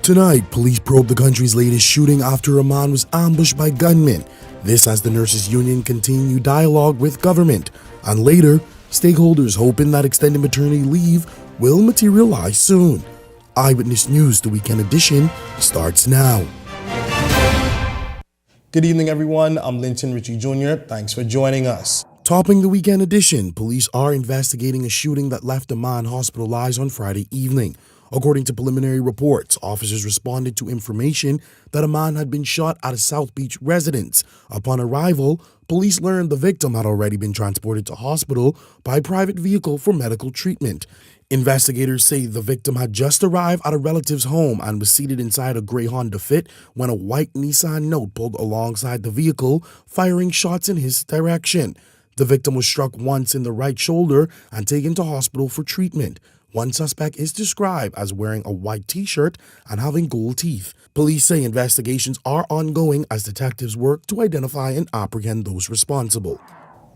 Tonight, police probe the country's latest shooting after a man was ambushed by gunmen. This as the nurses' union continue dialogue with government. And later, stakeholders hoping that extended maternity leave will materialize soon. Eyewitness News, the weekend edition, starts now. Good evening, everyone. I'm Linton Ritchie Jr. Thanks for joining us. Topping the weekend edition, police are investigating a shooting that left a man hospitalized on Friday evening. According to preliminary reports, officers responded to information that a man had been shot at a South Beach residence. Upon arrival, police learned the victim had already been transported to hospital by private vehicle for medical treatment. Investigators say the victim had just arrived at a relative's home and was seated inside a gray Honda Fit when a white Nissan Note pulled alongside the vehicle, firing shots in his direction. The victim was struck once in the right shoulder and taken to hospital for treatment. One suspect is described as wearing a white t-shirt and having gold teeth. Police say investigations are ongoing as detectives work to identify and apprehend those responsible.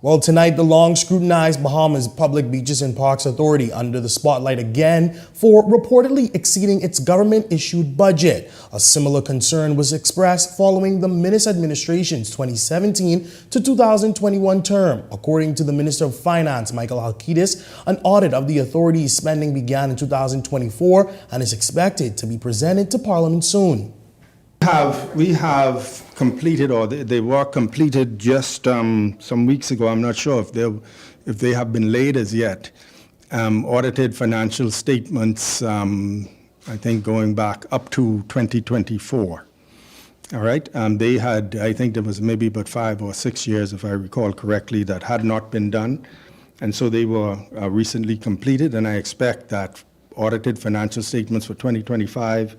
Well, tonight, the long-scrutinized Bahamas Public Beaches and Parks Authority under the spotlight again for reportedly exceeding its government-issued budget. A similar concern was expressed following the Minister administration's 2017 to 2021 term. According to the Minister of Finance, Michael Alcides, an audit of the authority's spending began in 2024 and is expected to be presented to Parliament soon. We have completed, or they were completed just some weeks ago. I'm not sure if they have been laid as yet. Audited financial statements, I think going back up to 2024. All right. They had, I think there was maybe about 5 or 6 years, if I recall correctly, that had not been done. And so they were recently completed, and I expect that audited financial statements for 2025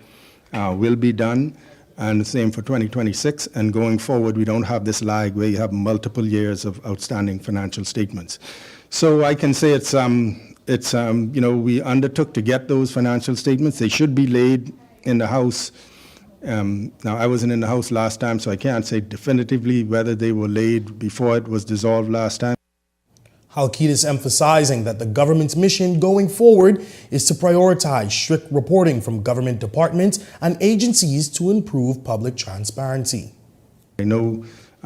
will be done. And the same for 2026, and going forward, we don't have this lag where you have multiple years of outstanding financial statements. So I can say we undertook to get those financial statements. They should be laid in the House. Now, I wasn't in the House last time, so I can't say definitively whether they were laid before it was dissolved last time. Alcides emphasizing that the government's mission going forward is to prioritize strict reporting from government departments and agencies to improve public transparency. I know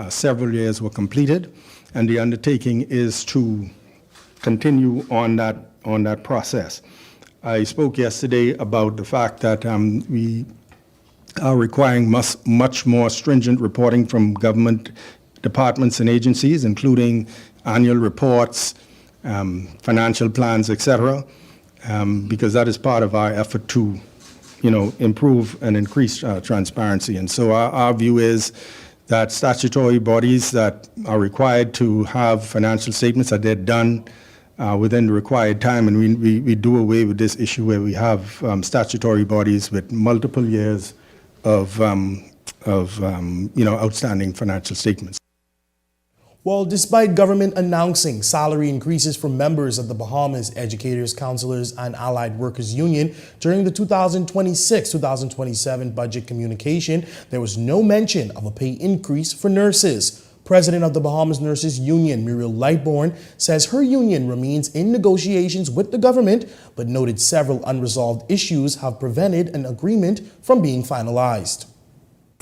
several years were completed, and the undertaking is to continue on that process. I spoke yesterday about the fact that we are requiring much more stringent reporting from government departments and agencies, including annual reports, financial plans, etc., because that is part of our effort to, improve and increase transparency. And so our view is that statutory bodies that are required to have financial statements, that they're done within the required time, and we do away with this issue where we have statutory bodies with multiple years of outstanding financial statements. Well, despite government announcing salary increases for members of the Bahamas Educators, Counselors, and Allied Workers Union during the 2026-2027 budget communication, there was no mention of a pay increase for nurses. President of the Bahamas Nurses Union, Muriel Lightbourne, says her union remains in negotiations with the government, but noted several unresolved issues have prevented an agreement from being finalized.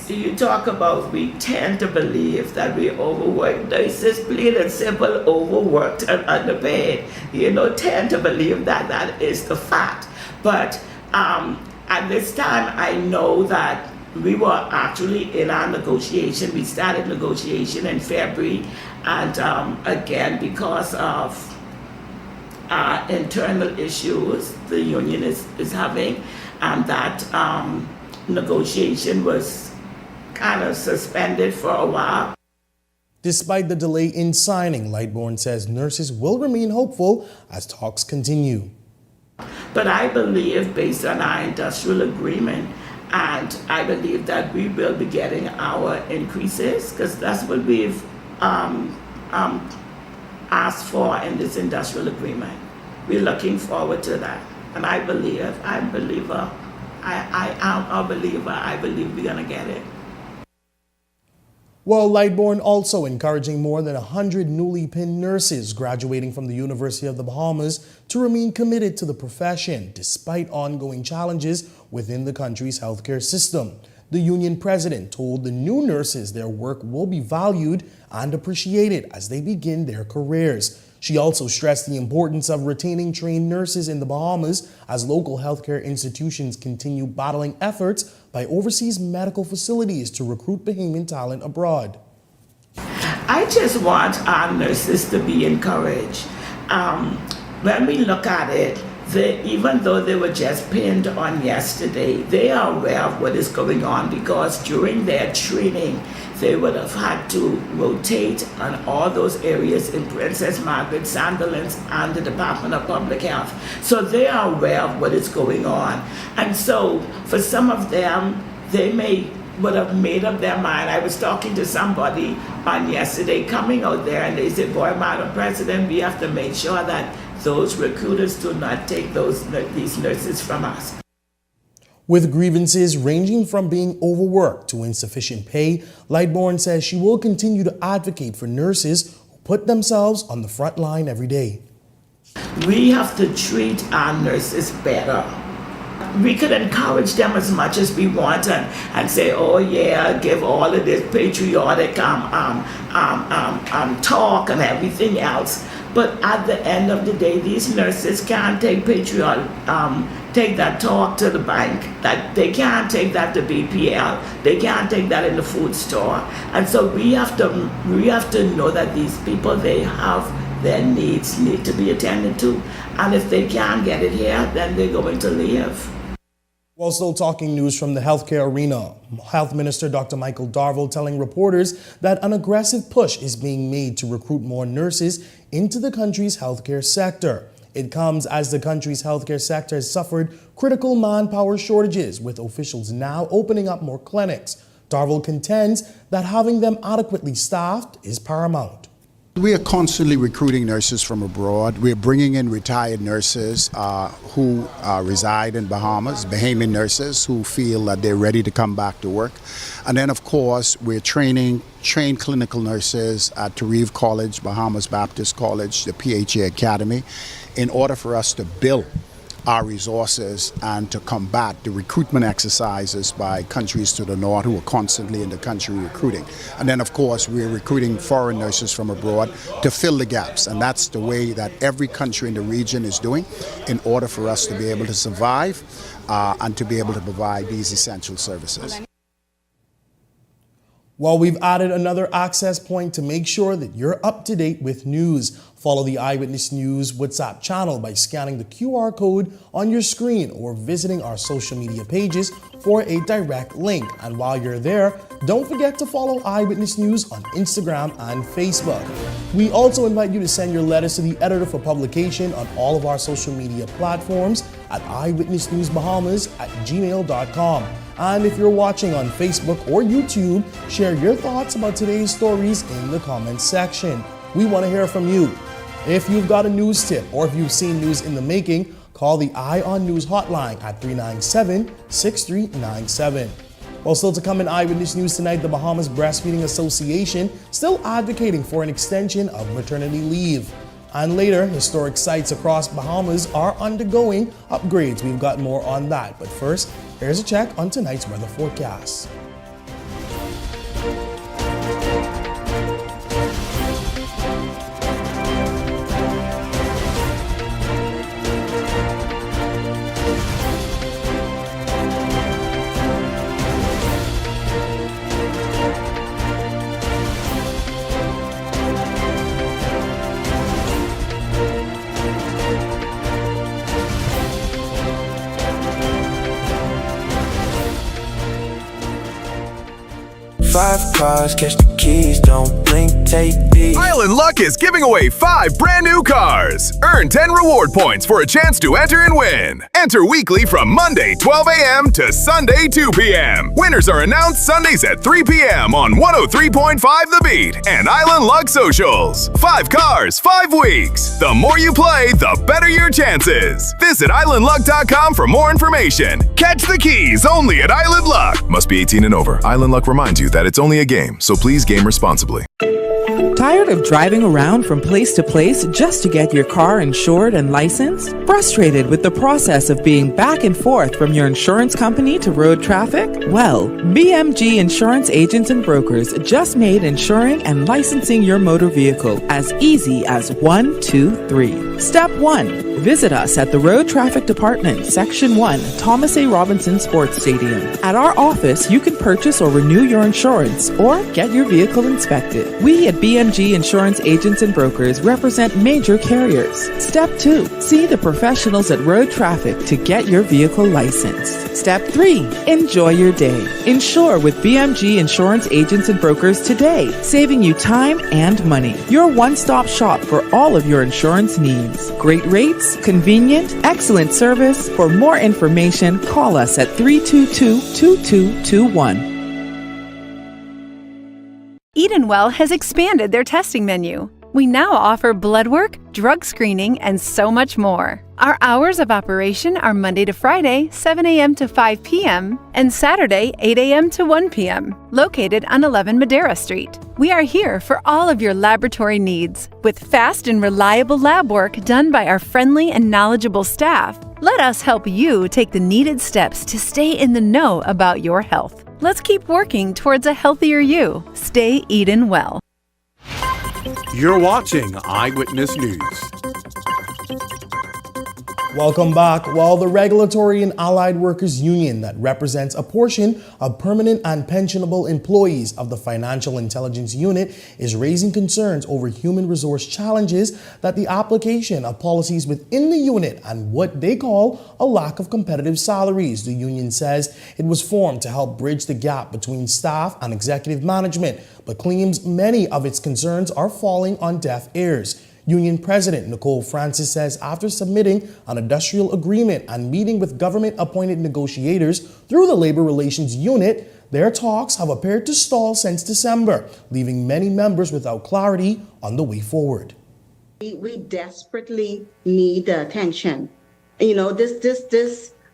You talk about we tend to believe that we overwork nurses, plain and simple, overworked and underpaid. Tend to believe that that is the fact. But at this time, I know that we were actually in our negotiation. We started negotiation in February, and again, because of internal issues the union is having, and that negotiation was kind of suspended for a while. Despite the delay in signing, Lightbourne says nurses will remain hopeful as talks continue. But I believe, based on our industrial agreement, and I believe that we will be getting our increases, because that's what we've asked for in this industrial agreement. We're looking forward to that. And I am a believer, I believe we're going to get it. Well, Lightbourne also encouraging more than 100 newly pinned nurses graduating from the University of the Bahamas to remain committed to the profession despite ongoing challenges within the country's healthcare system. The union president told the new nurses their work will be valued and appreciated as they begin their careers. She also stressed the importance of retaining trained nurses in the Bahamas as local healthcare institutions continue battling efforts by overseas medical facilities to recruit Bahamian talent abroad. I just want our nurses to be encouraged. When we look at it, even though they were just pinned on yesterday, they are aware of what is going on because during their training, they would have had to rotate on all those areas in Princess Margaret, Sandilands, and the Department of Public Health. So they are aware of what is going on. And so for some of them, they would have made up their mind. I was talking to somebody on yesterday coming out there and they said, boy, Madam President, we have to make sure that those recruiters do not take these nurses from us. With grievances ranging from being overworked to insufficient pay, Lightbourne says she will continue to advocate for nurses who put themselves on the front line every day. We have to treat our nurses better. We could encourage them as much as we want and say, oh yeah, give all of this patriotic talk and everything else. But at the end of the day, these nurses can't take take that talk to the bank. That they can't take that to BPL. They can't take that in the food store. And so we have to know that these people, they have their needs need to be attended to. And if they can't get it here, then they're going to leave. While still talking news from the healthcare arena, Health Minister Dr. Michael Darville telling reporters that an aggressive push is being made to recruit more nurses into the country's healthcare sector. It comes as the country's healthcare sector has suffered critical manpower shortages, with officials now opening up more clinics. Darville contends that having them adequately staffed is paramount. We are constantly recruiting nurses from abroad. We're bringing in retired nurses who reside in Bahamas, Bahamian nurses who feel that they're ready to come back to work. And then, of course, we're trained clinical nurses at Tarif College, Bahamas Baptist College, the PHA Academy, in order for us to build our resources and to combat the recruitment exercises by countries to the north who are constantly in the country recruiting. And then, of course, we're recruiting foreign nurses from abroad to fill the gaps. And that's the way that every country in the region is doing in order for us to be able to survive and to be able to provide these essential services. Well, we've added another access point to make sure that you're up to date with news. Follow the Eyewitness News WhatsApp channel by scanning the QR code on your screen or visiting our social media pages for a direct link. And while you're there, don't forget to follow Eyewitness News on Instagram and Facebook. We also invite you to send your letters to the editor for publication on all of our social media platforms at eyewitnessnewsbahamas@gmail.com. And if you're watching on Facebook or YouTube, share your thoughts about today's stories in the comments section. We want to hear from you. If you've got a news tip or if you've seen news in the making, call the Eye on News hotline at 397-6397. Well, still to come in Eyewitness News tonight, the Bahamas Breastfeeding Association still advocating for an extension of maternity leave. And later, historic sites across Bahamas are undergoing upgrades. We've got more on that. But first, here's a check on tonight's weather forecast. Five cars, catch the keys, don't blink, take these. Island Luck is giving away 5 brand new cars. Earn 10 reward points for a chance to enter and win. Enter weekly from Monday 12 a.m. to Sunday 2 p.m. Winners are announced Sundays at 3 p.m. on 103.5 The Beat and Island Luck Socials. 5 cars, 5 weeks. The more you play, the better your chances. Visit islandluck.com for more information. Catch the keys only at Island Luck. Must be 18 and over. Island Luck reminds you that that it's only a game, so please game responsibly. Tired of driving around from place to place just to get your car insured and licensed? Frustrated with the process of being back and forth from your insurance company to road traffic? Well, BMG Insurance Agents and Brokers just made insuring and licensing your motor vehicle as easy as 1, 2, 3. Step 1. Visit us at the Road Traffic Department, Section 1, Thomas A. Robinson Sports Stadium. At our office, you can purchase or renew your insurance or get your vehicle inspected. We at BMG Insurance Agents and Brokers represent major carriers. Step 2. See the professionals at Road Traffic to get your vehicle licensed. Step 3. Enjoy your day. Insure with BMG Insurance Agents and Brokers today, saving you time and money. Your one-stop shop for all of your insurance needs. Great rates, convenient, excellent service. For more information, call us at 322-2221. Edenwell has expanded their testing menu. We now offer blood work, drug screening, and so much more. Our hours of operation are Monday to Friday, 7 a.m. to 5 p.m., and Saturday, 8 a.m. to 1 p.m., located on 11 Madera Street. We are here for all of your laboratory needs, with fast and reliable lab work done by our friendly and knowledgeable staff. Let us help you take the needed steps to stay in the know about your health. Let's keep working towards a healthier you. Stay Eden well. You're watching Eyewitness News. Welcome back. Well, the Regulatory and Allied Workers Union that represents a portion of permanent and pensionable employees of the Financial Intelligence Unit is raising concerns over human resource challenges that the application of policies within the unit and what they call a lack of competitive salaries. The union says it was formed to help bridge the gap between staff and executive management, but claims many of its concerns are falling on deaf ears. Union President Nicole Francis says after submitting an industrial agreement and meeting with government-appointed negotiators through the Labor Relations Unit, their talks have appeared to stall since December, leaving many members without clarity on the way forward. We desperately need the attention. You know,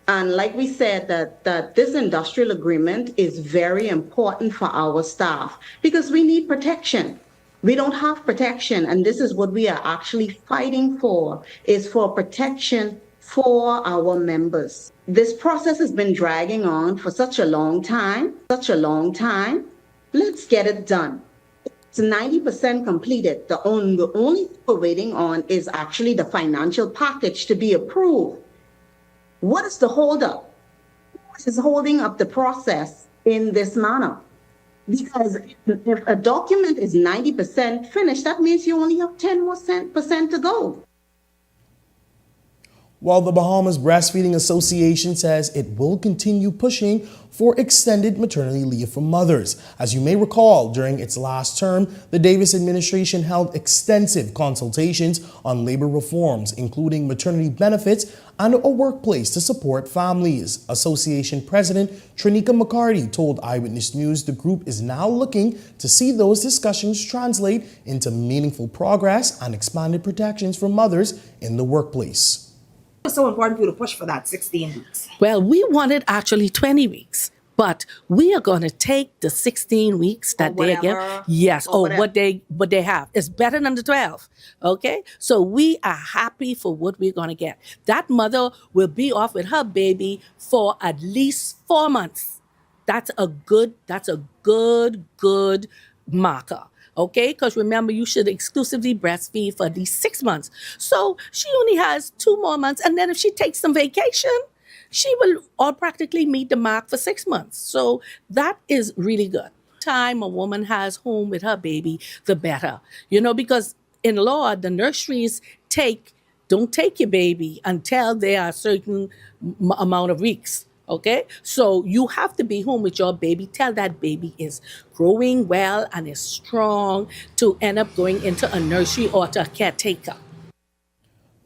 and like we said, that this industrial agreement is very important for our staff because we need protection. We don't have protection, and this is what we are actually fighting for, is for protection for our members. This process has been dragging on for such a long time. Let's get it done. It's 90% completed. The only thing we're waiting on is actually the financial package to be approved. What is the holdup? What is holding up the process in this manner? Because if a document is 90% finished, that means you only have 10% to go. While the Bahamas Breastfeeding Association says it will continue pushing for extended maternity leave for mothers. As you may recall, during its last term, the Davis administration held extensive consultations on labor reforms, including maternity benefits and a workplace to support families. Association President Trinika McCarty told Eyewitness News the group is now looking to see those discussions translate into meaningful progress and expanded protections for mothers in the workplace. It's so important for you to push for that 16 weeks. Well, we wanted actually 20 weeks, but we are going to take the 16 weeks that they get. Yes, what they have. It's better than the 12. Okay? So we are happy for what we're going to get. That mother will be off with her baby for at least 4 months. That's a good marker. Okay, because remember, you should exclusively breastfeed for at least 6 months. So she only has 2 more months. And then if she takes some vacation, she will all practically meet the mark for 6 months. So that is really good. Time a woman has home with her baby, the better. You know, because in law, the nurseries don't take your baby until there are a certain amount of weeks. Okay, so you have to be home with your baby till that baby is growing well and is strong to end up going into a nursery or to a caretaker.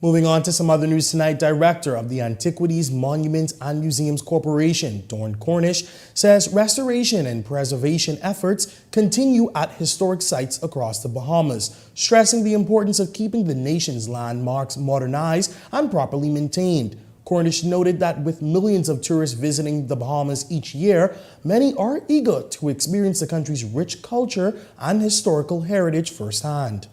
Moving on to some other news tonight, Director of the Antiquities, Monuments and Museums Corporation, Dawn Cornish, says restoration and preservation efforts continue at historic sites across the Bahamas, stressing the importance of keeping the nation's landmarks modernized and properly maintained. Cornish noted that with millions of tourists visiting the Bahamas each year, many are eager to experience the country's rich culture and historical heritage firsthand.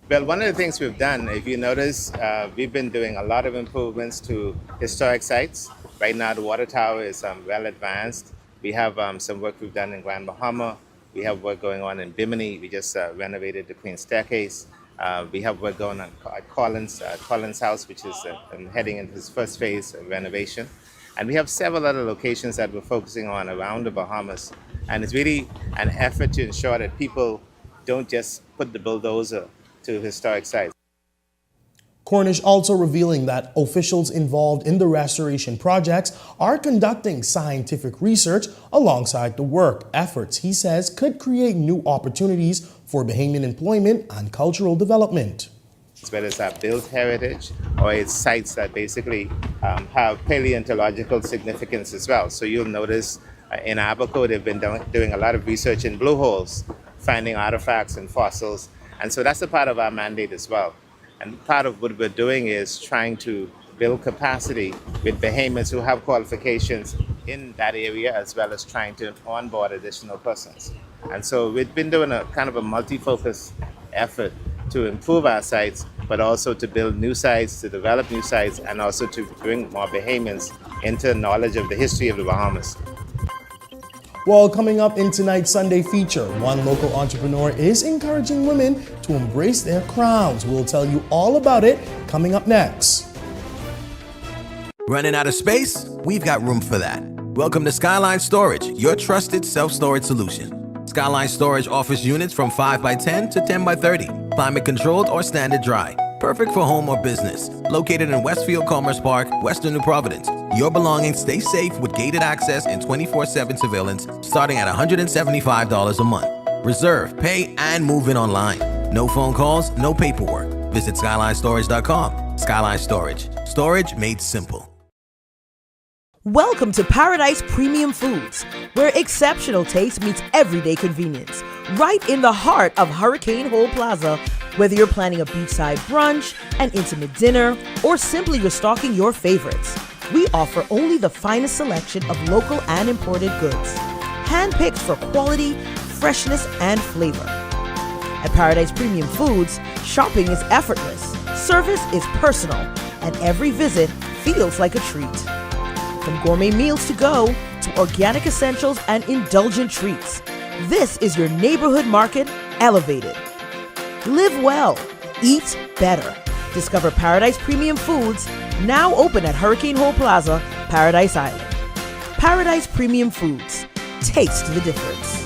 Well, one of the things we've done, if you notice, we've been doing a lot of improvements to historic sites. Right now, the water tower is well advanced. We have some work we've done in Grand Bahama. We have work going on in Bimini. We just renovated the Queen's Staircase. We have work going on at Collins House, which is heading into its first phase of renovation. And we have several other locations that we're focusing on around the Bahamas. And it's really an effort to ensure that people don't just put the bulldozer to historic sites. Cornish also revealing that officials involved in the restoration projects are conducting scientific research alongside the work. Efforts, he says, could create new opportunities for Bahamian employment and cultural development. Whether it's our built heritage or it's sites that basically have paleontological significance as well. So you'll notice in Abaco they've been doing a lot of research in blue holes, finding artifacts and fossils. And so that's a part of our mandate as well. And part of what we're doing is trying to build capacity with Bahamians who have qualifications in that area, as well as trying to onboard additional persons. And so we've been doing a kind of a multi-focus effort to improve our sites, but also to build new sites, to develop new sites, and also to bring more Bahamians into knowledge of the history of the Bahamas. Well, coming up in tonight's Sunday feature, one local entrepreneur is encouraging women to embrace their crowns. We'll tell you all about it coming up next. Running out of space? We've got room for that. Welcome to Skyline Storage, your trusted self-storage solution. Skyline Storage offers units from 5x10 to 10x30, climate controlled or standard dry. Perfect for home or business. Located in Westfield Commerce Park, Western New Providence. Your belongings stay safe with gated access and 24/7 surveillance starting at $175 a month. Reserve, pay, and move in online. No phone calls, no paperwork. Visit SkylineStorage.com. Skyline Storage. Storage made simple. Welcome to Paradise Premium Foods, where exceptional taste meets everyday convenience. Right in the heart of Hurricane Hole Plaza. Whether you're planning a beachside brunch, an intimate dinner, or simply restocking your favorites, we offer only the finest selection of local and imported goods, handpicked for quality, freshness, and flavor. At Paradise Premium Foods, shopping is effortless, service is personal, and every visit feels like a treat. From gourmet meals to go to organic essentials and indulgent treats, this is your neighborhood market elevated. Live well, eat better. Discover Paradise Premium Foods, now open at Hurricane Hole Plaza, Paradise Island. Paradise Premium Foods. Taste the difference.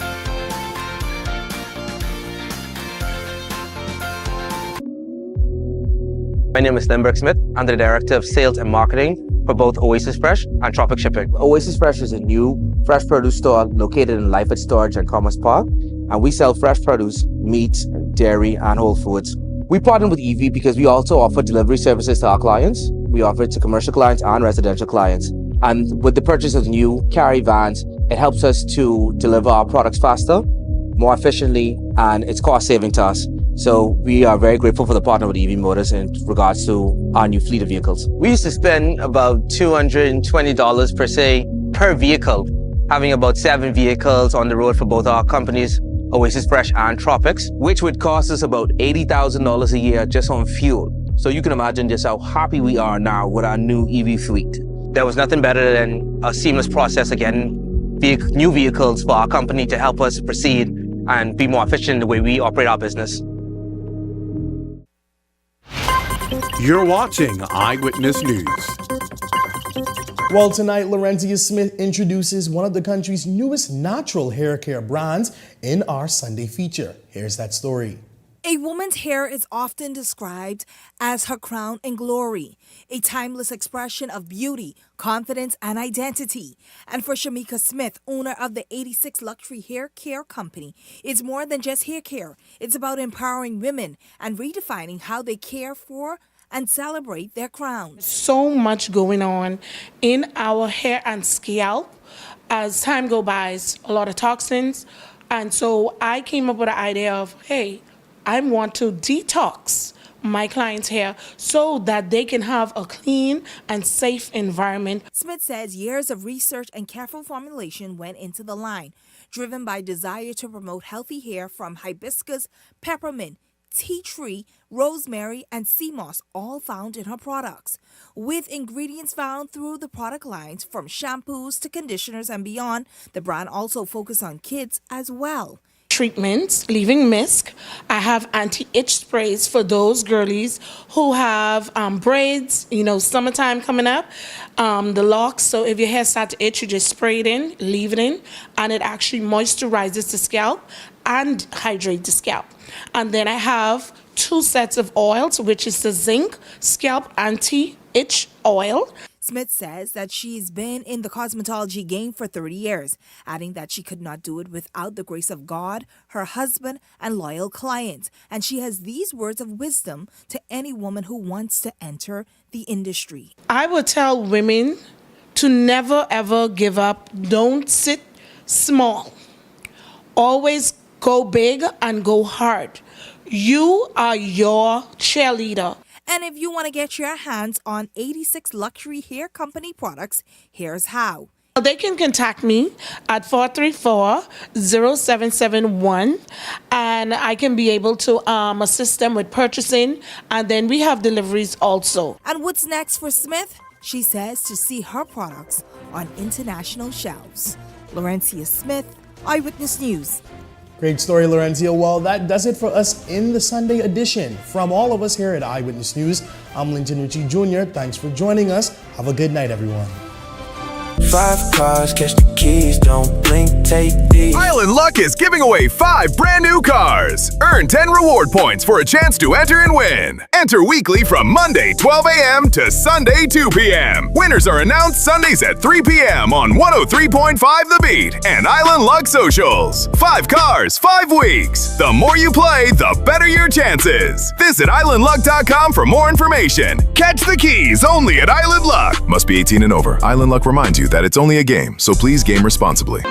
My name is Limburg Smith. I'm the Director of Sales and Marketing for both Oasis Fresh and Tropic Shipping. Oasis Fresh is a new fresh produce store located in Lyford Storage and Commerce Park, and we sell fresh produce, meats, dairy, and whole foods. We partner with EV because we also offer delivery services to our clients. We offer it to commercial clients and residential clients. And with the purchase of new carry vans, it helps us to deliver our products faster, more efficiently, and it's cost saving to us. So we are very grateful for the partner with EV Motors in regards to our new fleet of vehicles. We used to spend about $220 per se per vehicle, having about 7 vehicles on the road for both our companies, Oasis Fresh and Tropics, which would cost us about $80,000 a year just on fuel. So you can imagine just how happy we are now with our new EV fleet. There was nothing better than a seamless process again, new vehicles for our company to help us proceed and be more efficient in the way we operate our business. You're watching Eyewitness News. Well, tonight, Lorenzia Smith introduces one of the country's newest natural hair care brands in our Sunday feature. Here's that story. A woman's hair is often described as her crown and glory, a timeless expression of beauty, confidence, and identity. And for Shamika Smith, owner of the 86 Luxury Hair Care Company, it's more than just hair care. It's about empowering women and redefining how they care for and celebrate their crowns. So much going on in our hair and scalp. As time goes by, a lot of toxins. And so I came up with the idea of, hey, I want to detox my clients' hair so that they can have a clean and safe environment. Smith says years of research and careful formulation went into the line, driven by desire to promote healthy hair from hibiscus, peppermint, tea tree, rosemary, and sea moss, all found in her products. With ingredients found through the product lines from shampoos to conditioners and beyond, the brand also focuses on kids as well. Treatments, leaving mist. I have anti-itch sprays for those girlies who have braids, summertime coming up, the locks. So if your hair starts to itch, you just spray it in, leave it in, and it actually moisturizes the scalp and hydrates the scalp. And then I have 2 sets of oils, which is the zinc scalp anti-itch oil. Smith says that she's been in the cosmetology game for 30 years, adding that she could not do it without the grace of God, her husband, and loyal clients. And she has these words of wisdom to any woman who wants to enter the industry. I would tell women to never ever give up. Don't sit small. Always go big and go hard. You are your cheerleader. And if you want to get your hands on 86 luxury hair company products, here's how. They can contact me at 434-0771, and I can be able to assist them with purchasing, and then we have deliveries also. And what's next for Smith? She says to see her products on international shelves. Laurencia Smith, Eyewitness News. Great story, Laurencia. Well, that does it for us in the Sunday edition. From all of us here at Eyewitness News, I'm Linton Ritchie Jr. Thanks for joining us. Have a good night, everyone. 5 cars, catch the keys, don't blink, take these. Island Luck is giving away 5 brand new cars. Earn 10 reward points for a chance to enter and win. Enter weekly from Monday 12 a.m. to Sunday 2 p.m. Winners are announced Sundays at 3 p.m. on 103.5 The Beat and Island Luck Socials. 5 cars, 5 weeks. The more you play, the better your chances. Visit islandluck.com for more information. Catch the keys only at Island Luck. Must be 18 and over. Island Luck reminds you that it's only a game, so please game responsibly.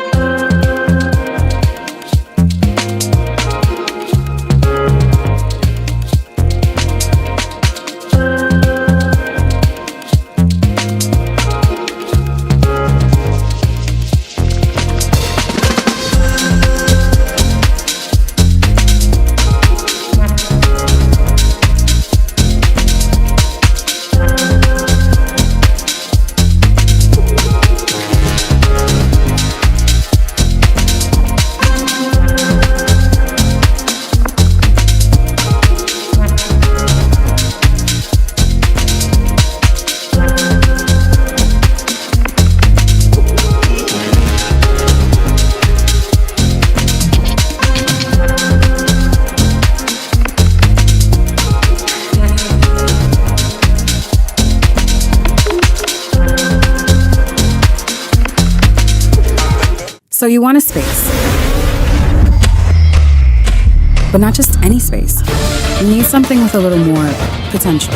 So you want a space, but not just any space. You need something with a little more potential.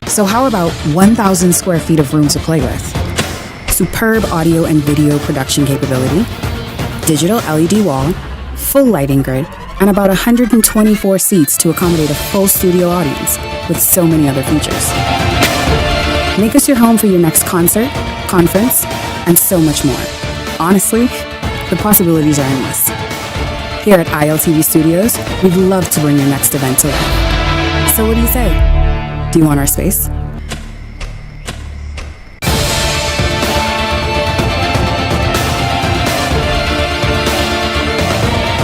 So how about 1,000 square feet of room to play with? Superb audio and video production capability, digital LED wall, full lighting grid, and about 124 seats to accommodate a full studio audience with so many other features. Make us your home for your next concert, conference, and so much more. Honestly, the possibilities are endless. Here at ILTV Studios, we'd love to bring your next event to life. So what do you say? Do you want our space?